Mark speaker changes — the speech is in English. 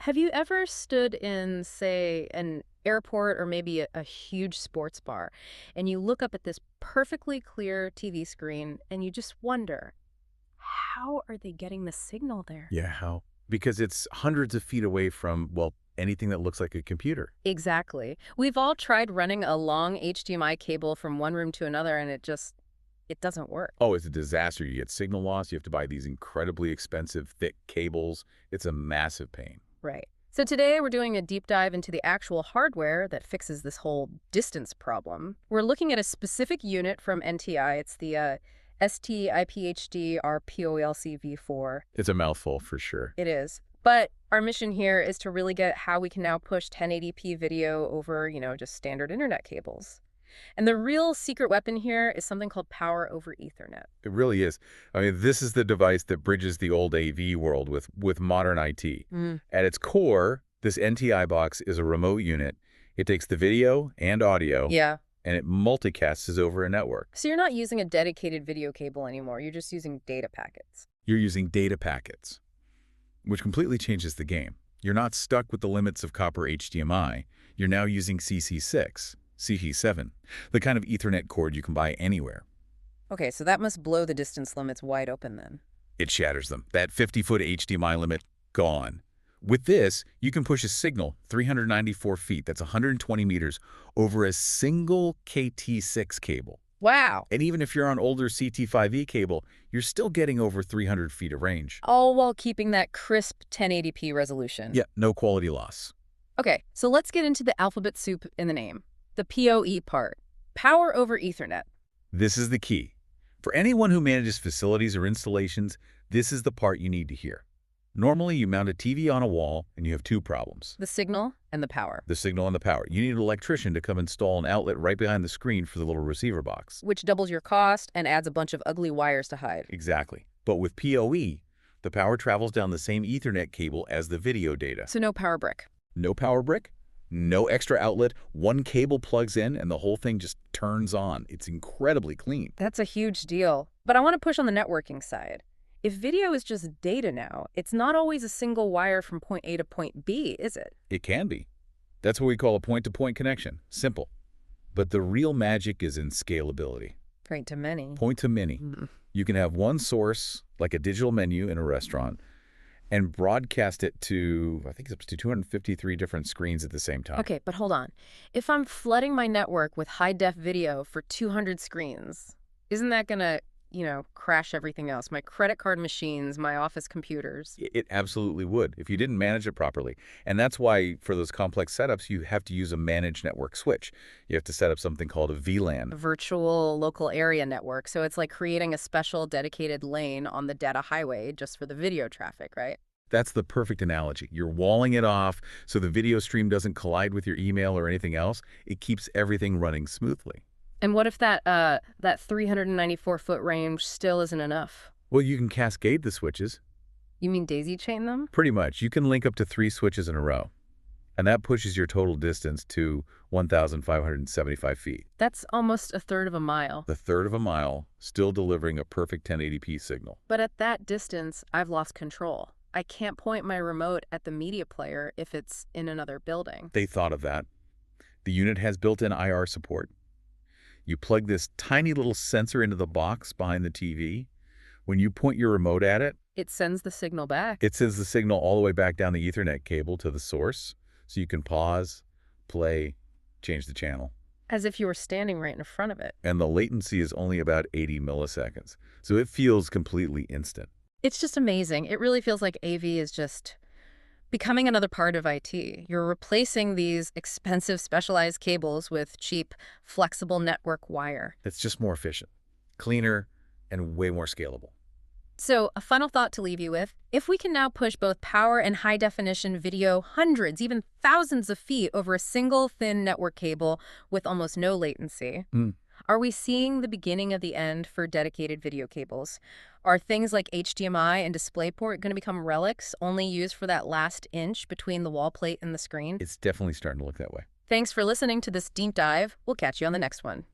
Speaker 1: Have you ever stood in, say, an airport or maybe a huge sports bar, and you look up at this perfectly clear TV screen and you just wonder, how are they getting the signal there?
Speaker 2: Yeah, how? Because it's hundreds of feet away from, well, anything that looks like a computer.
Speaker 1: Exactly. We've all tried running a long HDMI cable from one room to another, and it doesn't work.
Speaker 2: Oh, it's a disaster. You get signal loss. You have to buy these incredibly expensive, thick cables. It's a massive pain.
Speaker 1: Right. So today we're doing a deep dive into the actual hardware that fixes this whole distance problem. We're looking at a specific unit from NTI. It's the ST-IPHD-R-POELC-V4.
Speaker 2: It's a mouthful for sure.
Speaker 1: It is. But our mission here is to really get how we can now push 1080p video over, just standard internet cables. And the real secret weapon here is something called power over Ethernet.
Speaker 2: It really is. I mean, this is the device that bridges the old AV world with modern IT. At its core, this NTI box is a remote unit. It takes the video and audio,
Speaker 1: Yeah.
Speaker 2: and it multicasts over a network.
Speaker 1: So you're not using a dedicated video cable anymore. You're just using data packets.
Speaker 2: You're using data packets, which completely changes the game. You're not stuck with the limits of copper HDMI. You're now using CC6, CC7, the kind of Ethernet cord you can buy anywhere.
Speaker 1: Okay, so that must blow the distance limits wide open then.
Speaker 2: It shatters them. That 50-foot HDMI limit, gone. With this, you can push a signal 394 feet, that's 120 meters, over a single KT6 cable.
Speaker 1: Wow.
Speaker 2: And even if you're on older CT5E cable, you're still getting over 300 feet of range.
Speaker 1: All while keeping that crisp 1080p resolution.
Speaker 2: Yeah, no quality loss.
Speaker 1: Okay, so let's get into the alphabet soup in the name. The PoE part. Power over Ethernet.
Speaker 2: This is the key. For anyone who manages facilities or installations, this is the part you need to hear. Normally, you mount a TV on a wall and you have two problems.
Speaker 1: The signal and the power.
Speaker 2: The signal and the power. You need an electrician to come install an outlet right behind the screen for the little receiver box.
Speaker 1: Which doubles your cost and adds a bunch of ugly wires to hide.
Speaker 2: Exactly. But with PoE, the power travels down the same Ethernet cable as the video data.
Speaker 1: So no power brick.
Speaker 2: No power brick, no extra outlet, one cable plugs in and the whole thing just turns on. It's incredibly clean.
Speaker 1: That's a huge deal. But I want to push on the networking side. If video is just data now, it's not always a single wire from point A to point B, is it?
Speaker 2: It can be. That's what we call a point-to-point connection. Simple. But the real magic is in scalability.
Speaker 1: Point to many.
Speaker 2: Point to many. You can have one source, like a digital menu in a restaurant, and broadcast it to, I think it's up to 253 different screens at the same time.
Speaker 1: Okay, but hold on. If I'm flooding my network with high-def video for 200 screens, isn't that going to, crash everything else? My credit card machines, my office computers.
Speaker 2: It absolutely would if you didn't manage it properly. And that's why for those complex setups, you have to use a managed network switch. You have to set up something called a VLAN.
Speaker 1: A virtual local area network. So it's like creating a special dedicated lane on the data highway just for the video traffic, right?
Speaker 2: That's the perfect analogy. You're walling it off so the video stream doesn't collide with your email or anything else. It keeps everything running smoothly.
Speaker 1: And what if that 394-foot range still isn't enough?
Speaker 2: Well, you can cascade the switches.
Speaker 1: You mean daisy chain them?
Speaker 2: Pretty much. You can link up to 3 switches in a row. And that pushes your total distance to 1,575 feet.
Speaker 1: That's almost a third of a mile.
Speaker 2: The third of a mile, still delivering a perfect 1080p signal.
Speaker 1: But at that distance, I've lost control. I can't point my remote at the media player if it's in another building.
Speaker 2: They thought of that. The unit has built-in IR support. You plug this tiny little sensor into the box behind the TV. When you point your remote at it,
Speaker 1: it sends the signal back.
Speaker 2: It sends the signal all the way back down the Ethernet cable to the source, so you can pause, play, change the channel.
Speaker 1: As if you were standing right in front of it.
Speaker 2: And the latency is only about 80 milliseconds, so it feels completely instant.
Speaker 1: It's just amazing. It really feels like AV is just becoming another part of IT. You're replacing these expensive specialized cables with cheap, flexible network wire.
Speaker 2: It's just more efficient, cleaner, and way more scalable.
Speaker 1: So a final thought to leave you with, if we can now push both power and high-definition video hundreds, even thousands of feet over a single thin network cable with almost no latency, are we seeing the beginning of the end for dedicated video cables? Are things like HDMI and DisplayPort going to become relics, only used for that last inch between the wall plate and the screen?
Speaker 2: It's definitely starting to look that way.
Speaker 1: Thanks for listening to this deep dive. We'll catch you on the next one.